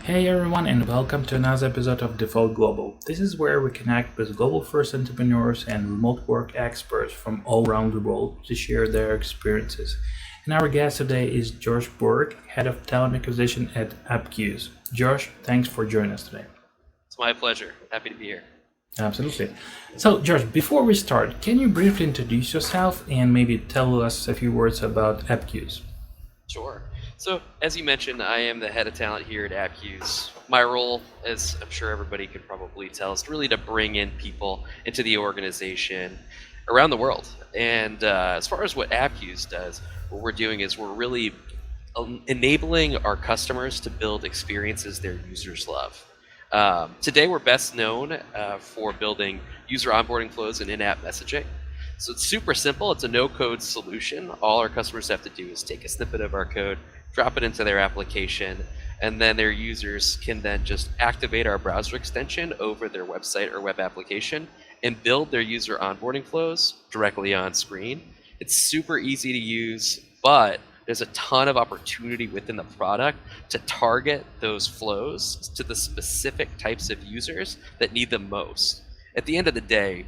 Hey everyone, and welcome to another episode of Default Global. This is where we connect with global first entrepreneurs and remote work experts from all around the world to share their experiences. And our guest today is Josh Burke, Head of Talent Acquisition at Appcues. Josh, thanks for joining us today. It's my pleasure. Happy to be here. Absolutely. So, Josh, before we start, can you briefly introduce yourself and maybe tell us a few words about Appcues? Sure. So, as you mentioned, I am the head of talent here at Appcues. My role, as I'm sure everybody could probably tell, is really to bring in people into the organization around the world. And as far as what Appcues does, what we're doing is we're really enabling our customers to build experiences their users love. Today, we're best known for building user onboarding flows and in-app messaging. So it's super simple. It's a no-code solution. All our customers have to do is take a snippet of our code, drop it into their application, and then their users can then just activate our browser extension over their website or web application and build their user onboarding flows directly on screen. It's super easy to use, but there's a ton of opportunity within the product to target those flows to the specific types of users that need them most. At the end of the day,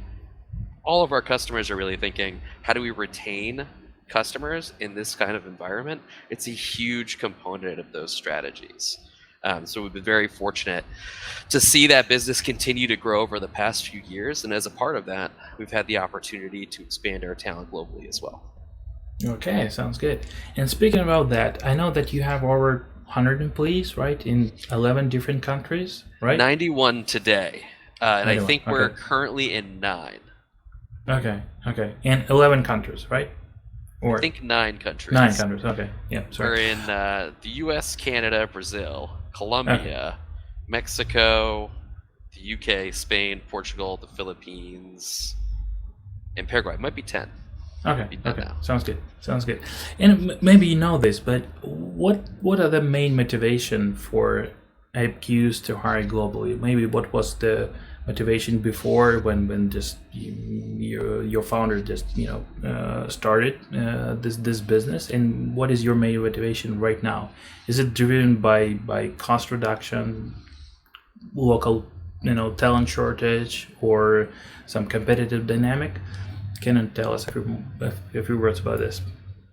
all of our customers are really thinking, how do we retain customers in this kind of environment? It's a huge component of those strategies. So we've been very fortunate to see that business continue to grow over the past few years. And as a part of that, we've had the opportunity to expand our talent globally as well. Okay, sounds good. And speaking about that, I know that you have over 100 employees, right, in 11 different countries, right? 91 today. And 91, I think we're okay. currently in 9. Okay. And 11 countries, right? Or I think 9 countries. 9 countries, okay. Yeah, sorry. We're in the US, Canada, Brazil, Colombia, Mexico, the UK, Spain, Portugal, the Philippines, and Paraguay. It might be 10. Okay. Sounds good. And maybe you know this, but what are the main motivation for Appcues to hire globally? Maybe what was the motivation before when just your founder just started this business, and what is your main motivation right now? Is it driven by cost reduction, local talent shortage, or some competitive dynamic? Can you tell us a few words about this?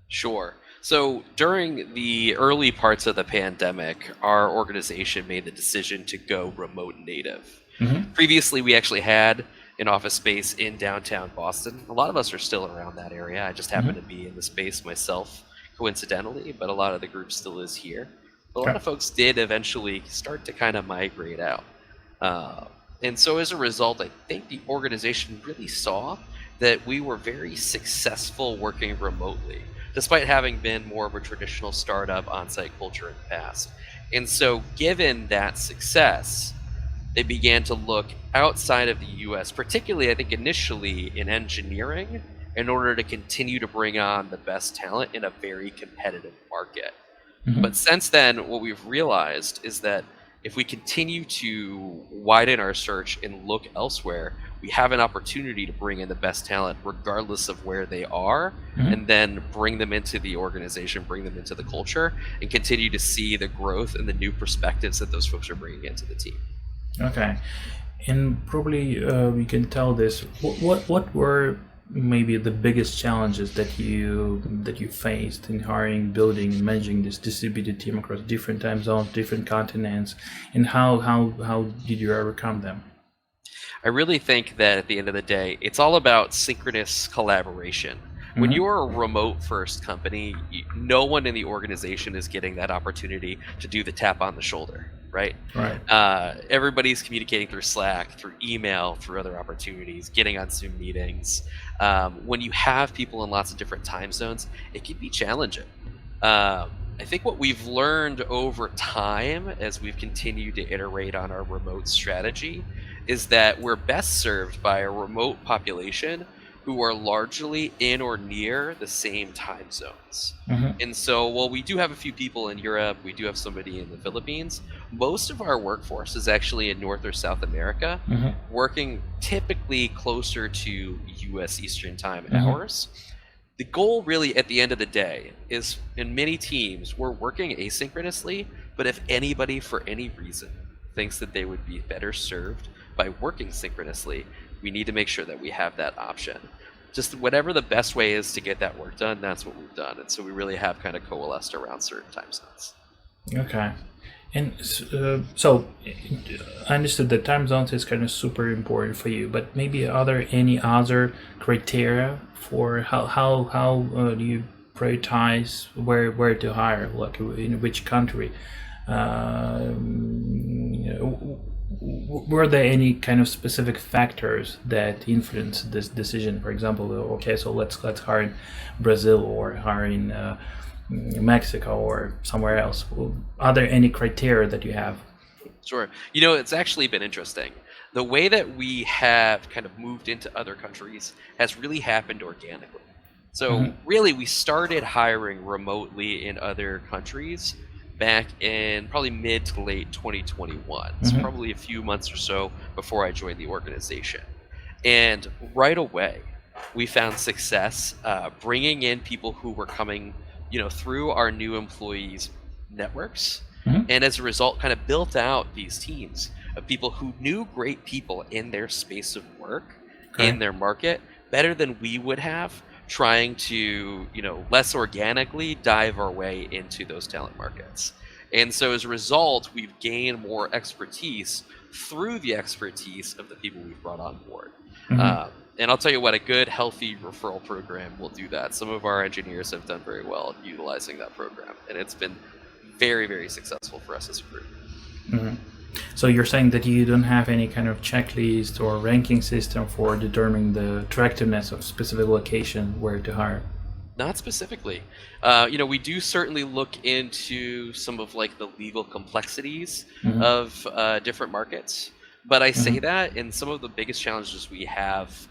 Sure. So during the early parts of the pandemic, our organization made the decision to go remote native. Mm-hmm. Previously, we actually had an office space in downtown Boston. A lot of us are still around that area. I just happen to be in the space myself, coincidentally, but a lot of the group still is here. But a lot of folks did eventually start to kind of migrate out. And so as a result, I think the organization really saw that we were very successful working remotely, despite having been more of a traditional startup on-site culture in the past. And so given that success, they began to look outside of the US, particularly I think initially in engineering, in order to continue to bring on the best talent in a very competitive market. Mm-hmm. But since then, what we've realized is that if we continue to widen our search and look elsewhere, we have an opportunity to bring in the best talent regardless of where they are, and then bring them into the organization, bring them into the culture, and continue to see the growth and the new perspectives that those folks are bringing into the team. Okay, and probably we can tell this. What were maybe the biggest challenges that you faced in hiring, building, and managing this distributed team across different time zones, different continents, and how did you overcome them? I really think that at the end of the day, it's all about synchronous collaboration. When you're a remote first company, no one in the organization is getting that opportunity to do the tap on the shoulder, right? Right. Everybody's communicating through Slack, through email, through other opportunities, getting on Zoom meetings. When you have people in lots of different time zones, it can be challenging. I think what we've learned over time as we've continued to iterate on our remote strategy is that we're best served by a remote population who are largely in or near the same time zones. And so while we do have a few people in Europe, we do have somebody in the Philippines, most of our workforce is actually in North or South America, working typically closer to US Eastern Time hours. The goal really at the end of the day is in many teams, we're working asynchronously But if anybody, for any reason, thinks that they would be better served by working synchronously, we need to make sure that we have that option. Just whatever the best way is to get that work done, that's what we've done. And so we really have kind of coalesced around certain time zones. Okay. And so I understood that time zones is kind of super important for you, but maybe are there any other criteria for how do you prioritize where to hire, like in which country? Were there any kind of specific factors that influence this decision? For example, okay, so let's hire in Brazil or hire in Mexico or somewhere else. Are there any criteria that you have? Sure. It's actually been interesting. The way that we have kind of moved into other countries has really happened organically. So really, we started hiring remotely in other countries back in probably mid to late 2021. So probably a few months or so before I joined the organization. And right away, we found success bringing in people who were coming through our new employees networks, and as a result kind of built out these teams of people who knew great people in their space of work, in their market, better than we would have trying to less organically dive our way into those talent markets. And so as a result, we've gained more expertise through the expertise of the people we've brought on board. And I'll tell you what, a good, healthy referral program will do that. Some of our engineers have done very well utilizing that program, and it's been very, very successful for us as a group. So you're saying that you don't have any kind of checklist or ranking system for determining the attractiveness of specific location where to hire? Not specifically. We do certainly look into some of like the legal complexities of different markets. But I say that, and some of the biggest challenges we have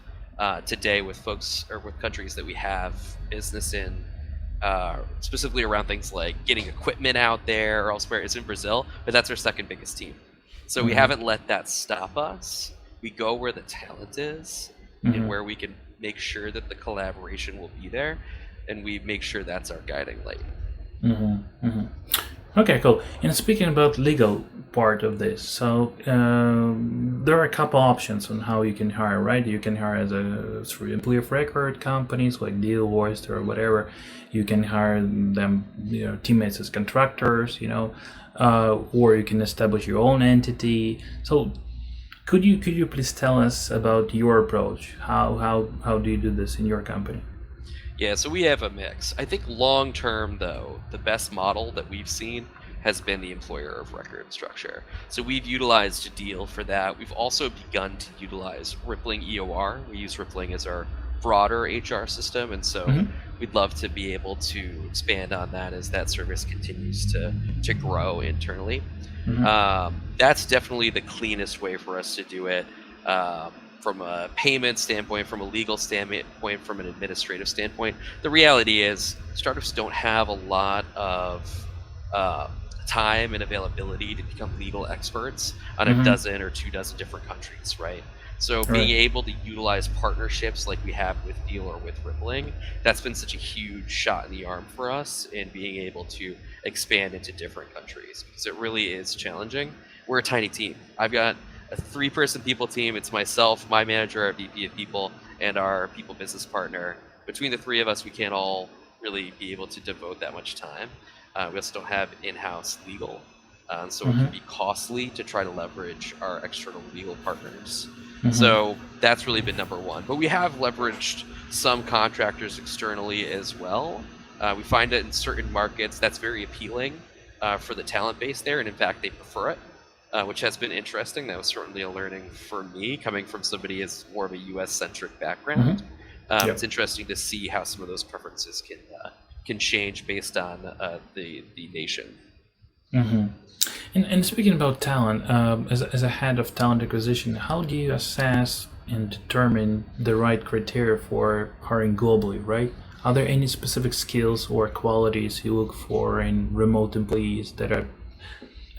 today with folks or with countries that we have business in, specifically around things like getting equipment out there or elsewhere, is in Brazil, but that's our second biggest team. So we haven't let that stop us. We go where the talent is and where we can make sure that the collaboration will be there, and we make sure that's our guiding light. Okay, cool. And speaking about legal part of this, so there are a couple options on how you can hire, right? You can hire through employee of record companies like Dealvoiced or whatever. You can hire them, teammates as contractors, or you can establish your own entity. So could you please tell us about your approach? How do you do this in your company? Yeah, so we have a mix. I think long term, though, the best model that we've seen has been the employer of record structure. So we've utilized Deal for that. We've also begun to utilize Rippling EOR. We use Rippling as our broader HR system, and so we'd love to be able to expand on that as that service continues to grow internally. That's definitely the cleanest way for us to do it. From a payment standpoint, from a legal standpoint, from an administrative standpoint. The reality is startups don't have a lot of time and availability to become legal experts on a dozen or 24 different countries, right? So being able to utilize partnerships like we have with Deal or with Rippling, that's been such a huge shot in the arm for us in being able to expand into different countries, because it really is challenging. We're a tiny team. I've got a 3-person people team. It's myself, my manager, our VP of people, and our people business partner. Between the 3 of us, we can't all really be able to devote that much time. We also don't have in-house legal, so it can be costly to try to leverage our external legal partners. So that's really been number one. But we have leveraged some contractors externally as well. We find that in certain markets that's very appealing for the talent base there, and in fact they prefer it. Which has been interesting. That was certainly a learning for me, coming from somebody as more of a U.S.-centric background. It's interesting to see how some of those preferences can change based on the nation. And speaking about talent, as a head of talent acquisition, how do you assess and determine the right criteria for hiring globally, right? Are there any specific skills or qualities you look for in remote employees that are,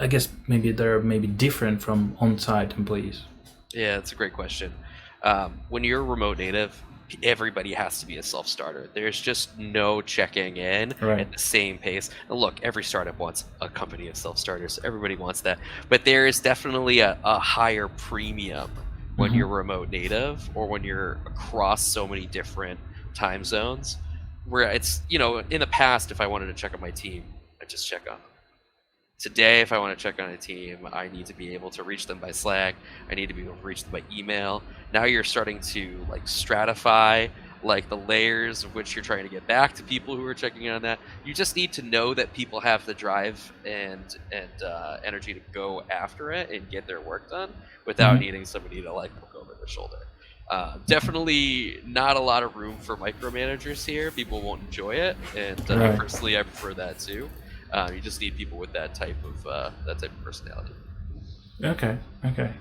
I guess maybe they're different from on-site employees? Yeah, that's a great question. When you're a remote native, everybody has to be a self-starter. There's just no checking in Right. at the same pace. And look, every startup wants a company of self-starters. Everybody wants that. But there is definitely a higher premium when you're remote native or when you're across so many different time zones, where it's, in the past, if I wanted to check on my team, I just check on them. Today, if I want to check on a team, I need to be able to reach them by Slack. I need to be able to reach them by email. Now you're starting to stratify the layers of which you're trying to get back to people who are checking in on that. You just need to know that people have the drive and energy to go after it and get their work done without needing somebody to look over their shoulder. Definitely not a lot of room for micromanagers here. People won't enjoy it, and personally, I prefer that too. You just need people with that type of personality. Okay,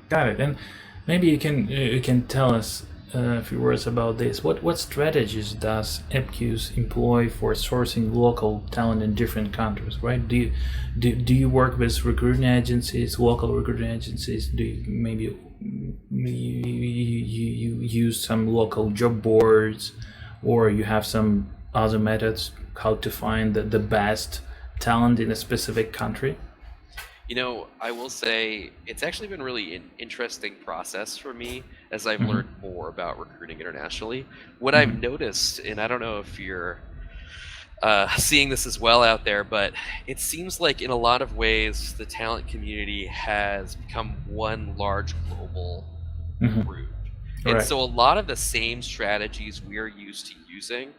got it. And maybe you can tell us a few words about this. What strategies does Appcues employ for sourcing local talent in different countries? Right? Do you work with recruiting agencies, local recruiting agencies? Do you maybe you use some local job boards, or you have some other methods how to find the best talent in a specific country? I will say it's actually been really an interesting process for me as I've learned more about recruiting internationally. What I've noticed, and I don't know if you're seeing this as well out there, but it seems like in a lot of ways the talent community has become one large global group. And so a lot of the same strategies we're used to using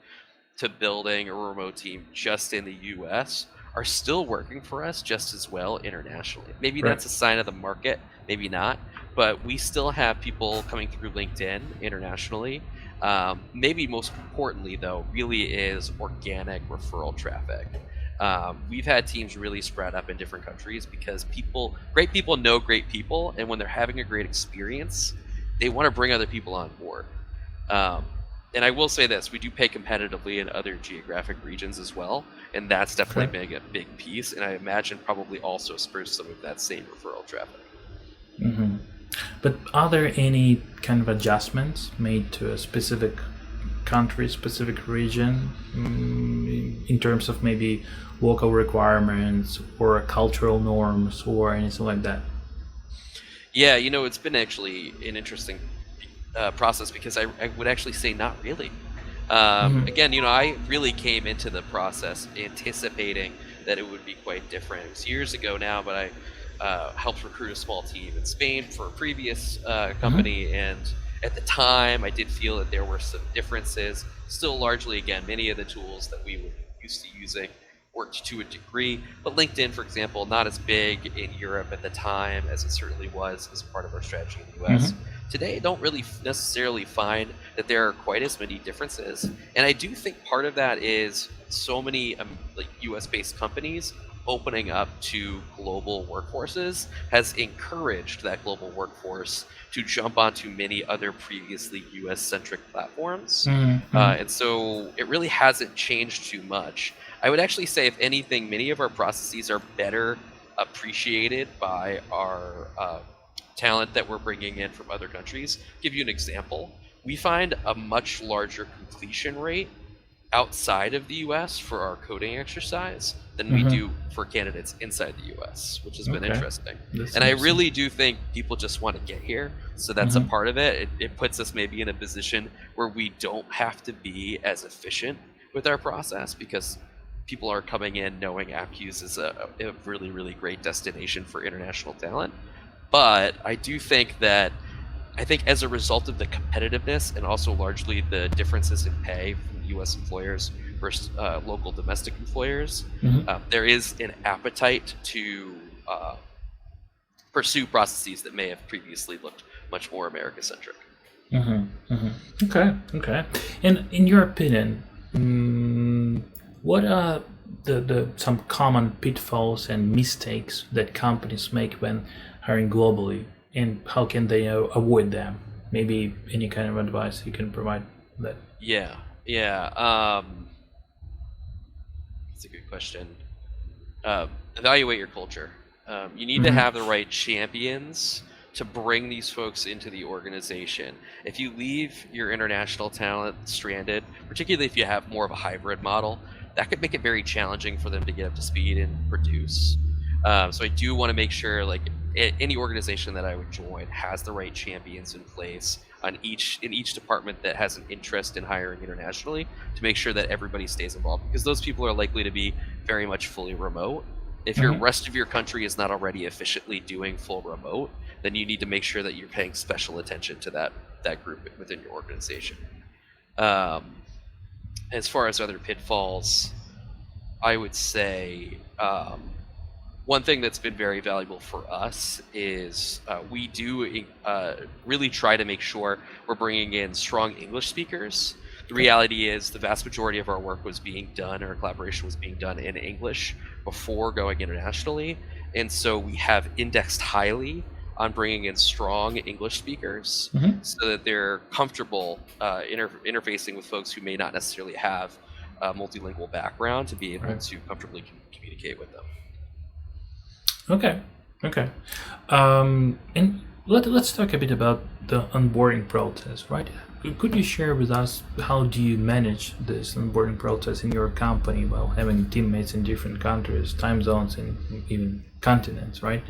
to building a remote team just in the US are still working for us just as well internationally. Maybe that's a sign of the market, maybe not, but we still have people coming through LinkedIn internationally. Maybe most importantly, though, really is organic referral traffic. We've had teams really spread up in different countries because great people know great people, and when they're having a great experience, they want to bring other people on board. And I will say this, we do pay competitively in other geographic regions as well, and that's definitely been a big piece, and I imagine probably also spurs some of that same referral traffic. But are there any kind of adjustments made to a specific country, specific region, in terms of maybe local requirements or cultural norms or anything like that? Yeah, it's been actually an interesting process because I would actually say not really. Again, I really came into the process anticipating that it would be quite different. It was years ago now, but I helped recruit a small team in Spain for a previous company, and at the time I did feel that there were some differences. Still largely, again, many of the tools that we were used to using worked to a degree, but LinkedIn, for example, not as big in Europe at the time as it certainly was as part of our strategy in the US. Today, I don't really necessarily find that there are quite as many differences, and I do think part of that is so many US-based companies opening up to global workforces has encouraged that global workforce to jump onto many other previously US-centric platforms. And so it really hasn't changed too much. I would actually say, if anything, many of our processes are better appreciated by our talent that we're bringing in from other countries. Give you an example. We find a much larger completion rate outside of the US for our coding exercise than we do for candidates inside the US, which has been interesting. And I really do think people just want to get here, so that's a part of it. It puts us maybe in a position where we don't have to be as efficient with our process because people are coming in knowing Appcues is a really, really great destination for international talent. But I do think that as a result of the competitiveness and also largely the differences in pay from U.S. employers versus local domestic employers, there is an appetite to pursue processes that may have previously looked much more America-centric. Okay. And in your opinion, what are some common pitfalls and mistakes that companies make when hiring globally, and how can they avoid them? Maybe any kind of advice you can provide that. Yeah. That's a good question. Evaluate your culture. You need to have the right champions to bring these folks into the organization. If you leave your international talent stranded, particularly if you have more of a hybrid model, that could make it very challenging for them to get up to speed and produce. So I do want to make sure, like, any organization that I would join has the right champions in place in each department that has an interest in hiring internationally, to make sure that everybody stays involved, because those people are likely to be very much fully remote. If your rest of your country is not already efficiently doing full remote, then you need to make sure that you're paying special attention to that group within your organization. As far as other pitfalls, I would say one thing that's been very valuable for us is we do really try to make sure we're bringing in strong English speakers. The reality is the vast majority of our work was being done, or collaboration was being done, in English before going internationally. And so we have indexed highly on bringing in strong English speakers so that they're comfortable interfacing with folks who may not necessarily have a multilingual background, to be able to comfortably communicate with them. Okay. And let's talk a bit about the onboarding process, right? Could you share with us how do you manage this onboarding process in your company while having teammates in different countries, time zones, and even continents, right?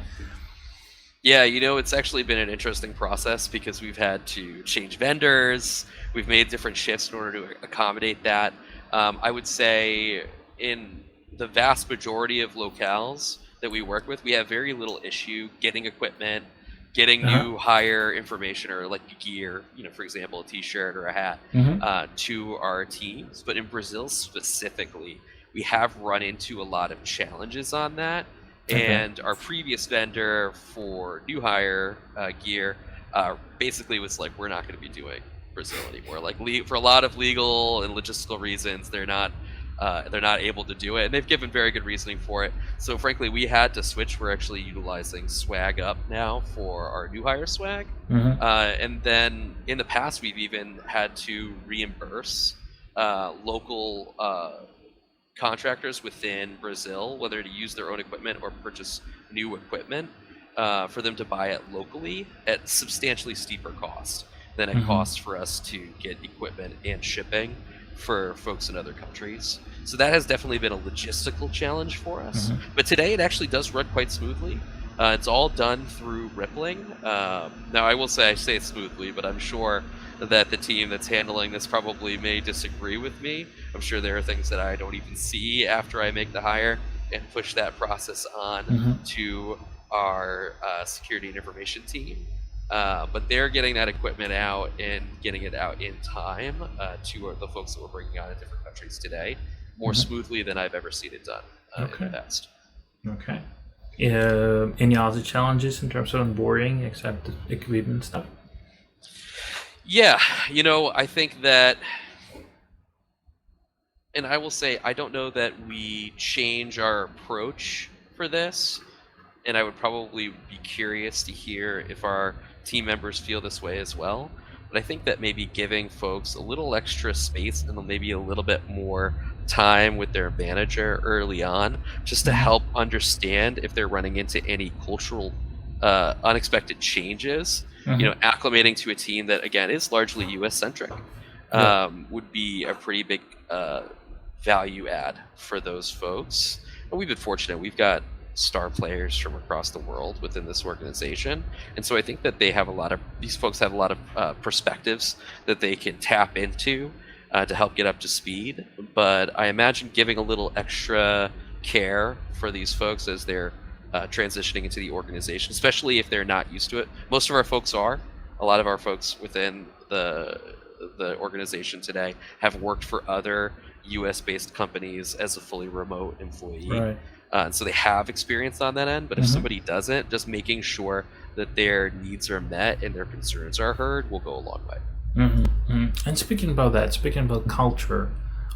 Yeah, it's actually been an interesting process, because we've had to change vendors. We've made different shifts in order to accommodate that. I would say in the vast majority of locales that we work with, we have very little issue getting equipment, getting new hire information, or like gear, for example, a t-shirt or a hat, to our teams. But in Brazil specifically, we have run into a lot of challenges on that. And our previous vendor for new hire gear basically was like, we're not going to be doing Brazil anymore. Like, for a lot of legal and logistical reasons, they're not able to do it, and they've given very good reasoning for it. So frankly, we had to switch. We're actually utilizing Swag Up now for our new hire swag. And then in the past, we've even had to reimburse local contractors within Brazil, whether to use their own equipment or purchase new equipment, for them to buy it locally at substantially steeper cost than it costs for us to get equipment and shipping for folks in other countries. So that has definitely been a logistical challenge for us. But today it actually does run quite smoothly. It's all done through Rippling. Now I will say I say it smoothly, but I'm sure that the team that's handling this probably may disagree with me. I'm sure there are things that I don't even see after I make the hire and push that process on to our security and information team. But they're getting that equipment out and getting it out in time to the folks that we're bringing on in different countries today, more smoothly than I've ever seen it done in the past. Okay. Any other challenges in terms of onboarding except the equipment stuff? Yeah, I think that, and I will say, I don't know that we change our approach for this, and I would probably be curious to hear if our team members feel this way as well. But I think that maybe giving folks a little extra space and maybe a little bit more time with their manager early on, just to help understand if they're running into any cultural unexpected changes, acclimating to a team that, again, is largely US centric, would be a pretty big value add for those folks. And we've been fortunate. We've got star players from across the world within this organization, and so I think that these folks have a lot of perspectives that they can tap into to help get up to speed. But I imagine giving a little extra care for these folks as they're transitioning into the organization, especially if they're not used to it. Most of our folks are. A lot of our folks within the organization today have worked for other US-based companies as a fully remote employee. Right. And so they have experience on that end, but if somebody doesn't, just making sure that their needs are met and their concerns are heard will go a long way. And speaking about culture,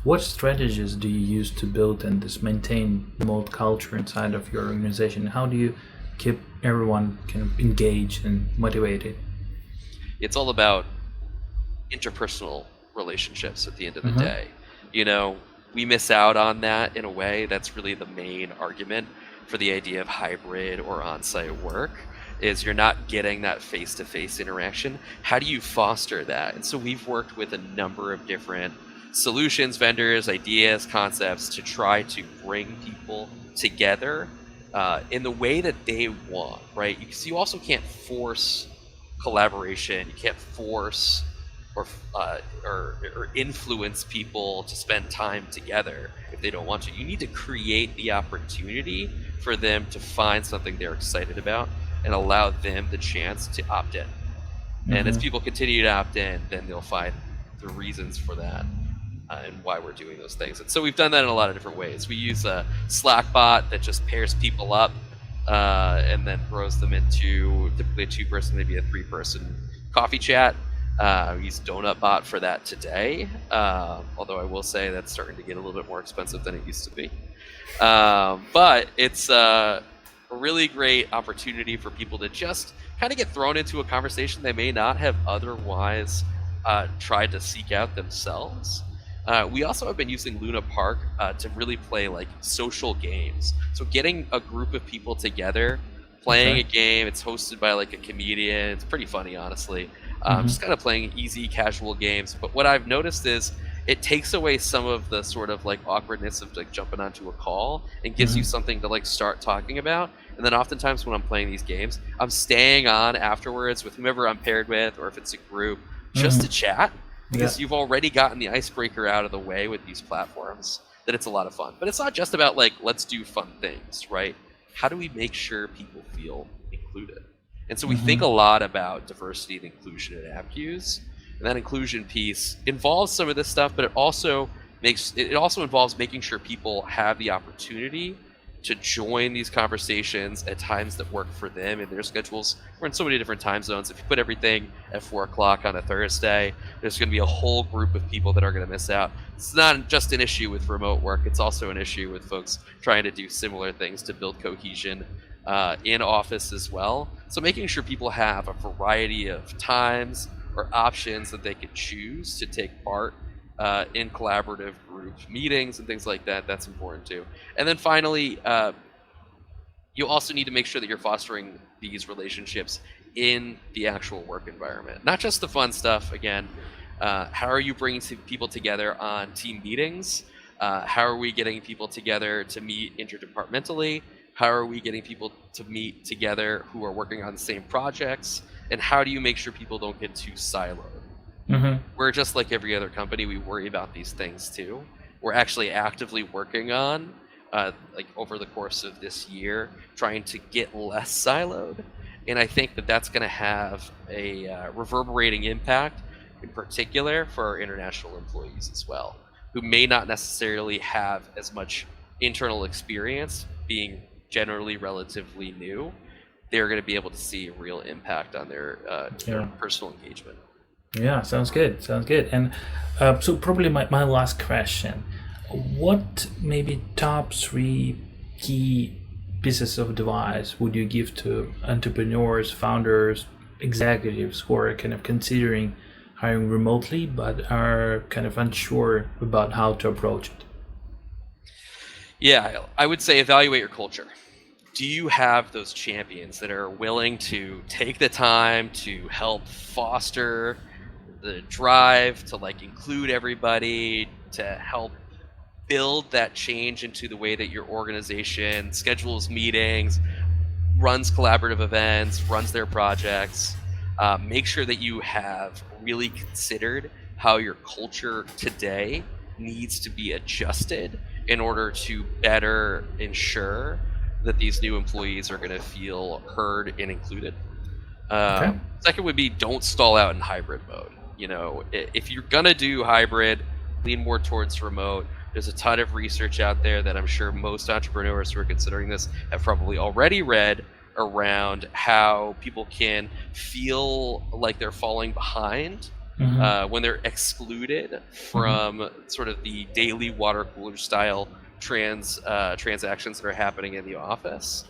what strategies do you use to build and just maintain remote culture inside of your organization? How do you keep everyone kind of engaged and motivated? It's all about interpersonal relationships at the end of the day. We miss out on that in a way. That's really the main argument for the idea of hybrid or on-site work, is you're not getting that face-to-face interaction. How do you foster that? And so we've worked with a number of different solutions, vendors, ideas, concepts to try to bring people together in the way that they want, right? Because you also can't force collaboration. You can't force or influence people to spend time together if they don't want to. You need to create the opportunity for them to find something they're excited about and allow them the chance to opt in. And as people continue to opt in, then they'll find the reasons for that and why we're doing those things. And so we've done that in a lot of different ways. We use a Slack bot that just pairs people up and then throws them into typically a 2-person, maybe a 3-person coffee chat. We use Donut Bot for that today, although I will say that's starting to get a little bit more expensive than it used to be. But it's a really great opportunity for people to just kind of get thrown into a conversation they may not have otherwise tried to seek out themselves. We also have been using Luna Park to really play like social games. So getting a group of people together, playing a game. It's hosted by like a comedian. It's pretty funny, honestly. Just kind of playing easy, casual games. But what I've noticed is it takes away some of the sort of like awkwardness of like jumping onto a call and gives you something to like start talking about. And then oftentimes when I'm playing these games, I'm staying on afterwards with whomever I'm paired with, or if it's a group, just to chat, because you've already gotten the icebreaker out of the way with these platforms. That it's a lot of fun. But it's not just about like, let's do fun things, right? How do we make sure people feel included? And so we think a lot about diversity and inclusion at Appcues, and that inclusion piece involves some of this stuff, but it also involves making sure people have the opportunity to join these conversations at times that work for them in their schedules. We're in so many different time zones. If you put everything at 4 o'clock on a Thursday, there's going to be a whole group of people that are going to miss out. It's not just an issue with remote work. It's also an issue with folks trying to do similar things to build cohesion in office as well. So making sure people have a variety of times or options that they could choose to take part in collaborative group meetings and things like that, that's important too. And then finally, you also need to make sure that you're fostering these relationships in the actual work environment. Not just the fun stuff, again. How are you bringing people together on team meetings? How are we getting people together to meet interdepartmentally? How are we getting people to meet together who are working on the same projects? And how do you make sure people don't get too siloed? We're just like every other company. We worry about these things too. We're actually actively working on, like over the course of this year, trying to get less siloed. And I think that that's going to have a reverberating impact, in particular for our international employees as well, who may not necessarily have as much internal experience, being generally relatively new. They're going to be able to see a real impact on their personal engagement. Yeah, sounds good. Sounds good. And so probably my last question, what maybe top 3 key pieces of advice would you give to entrepreneurs, founders, executives who are kind of considering hiring remotely but are kind of unsure about how to approach it? Yeah, I would say evaluate your culture. Do you have those champions that are willing to take the time to help foster the drive to like include everybody, to help build that change into the way that your organization schedules meetings, runs collaborative events, runs their projects? Make sure that you have really considered how your culture today needs to be adjusted in order to better ensure that these new employees are going to feel heard and included. Second would be, don't stall out in hybrid mode. You know, if you're going to do hybrid, lean more towards remote. There's a ton of research out there that I'm sure most entrepreneurs who are considering this have probably already read around how people can feel like they're falling behind when they're excluded from sort of the daily water cooler style transactions that are happening in the office,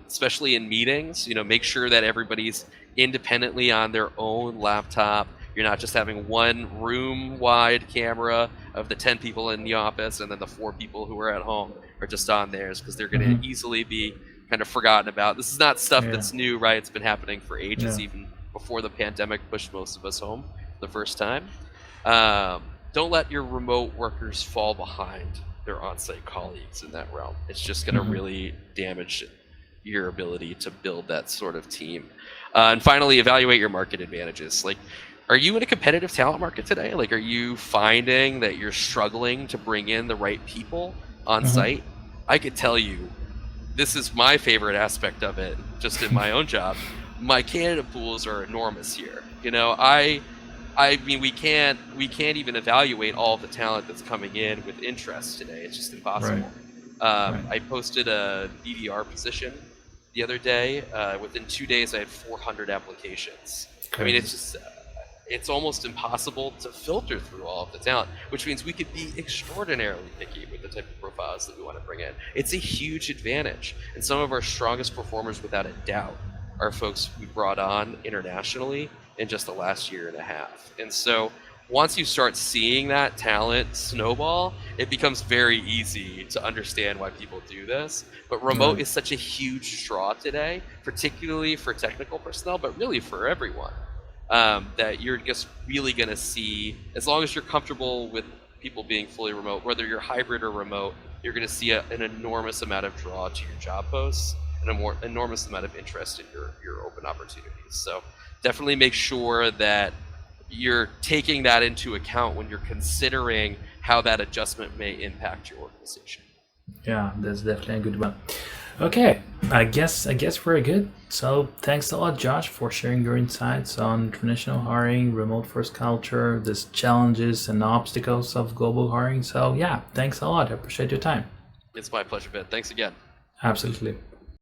especially in meetings. You know, make sure that everybody's independently on their own laptop. You're not just having one room-wide camera of the 10 people in the office and then the 4 people who are at home are just on theirs, because they're going to easily be kind of forgotten about. This is not stuff Yeah. that's new, right? It's been happening for ages, Yeah. even before the pandemic pushed most of us home for the first time. Don't let your remote workers fall behind their on-site colleagues in that realm. It's just going to really damage your ability to build that sort of team. And finally, evaluate your market advantages. Like, are you in a competitive talent market today? Like, are you finding that you're struggling to bring in the right people on site? I could tell you, this is my favorite aspect of it, just in my own job. My candidate pools are enormous here. You know, I mean, we can't even evaluate all of the talent that's coming in with interest today. It's just impossible. I posted a BDR position the other day. Within 2 days, I had 400 applications. Crazy. I mean, it's just it's almost impossible to filter through all of the talent, which means we could be extraordinarily picky with the type of profiles that we want to bring in. It's a huge advantage, and some of our strongest performers, without a doubt, are folks we brought on internationally in just the last year and a half. And so once you start seeing that talent snowball, it becomes very easy to understand why people do this. But remote is such a huge draw today, particularly for technical personnel, but really for everyone, that you're just really going to see, as long as you're comfortable with people being fully remote, whether you're hybrid or remote, you're going to see an enormous amount of draw to your job posts and a more enormous amount of interest in your open opportunities. So definitely make sure that you're taking that into account when you're considering how that adjustment may impact your organization. Yeah, that's definitely a good one. Okay, I guess we're good. So thanks a lot, Josh, for sharing your insights on traditional hiring, remote first culture, the challenges and obstacles of global hiring. So yeah, thanks a lot. I appreciate your time. It's my pleasure, Ben. Thanks again. Absolutely.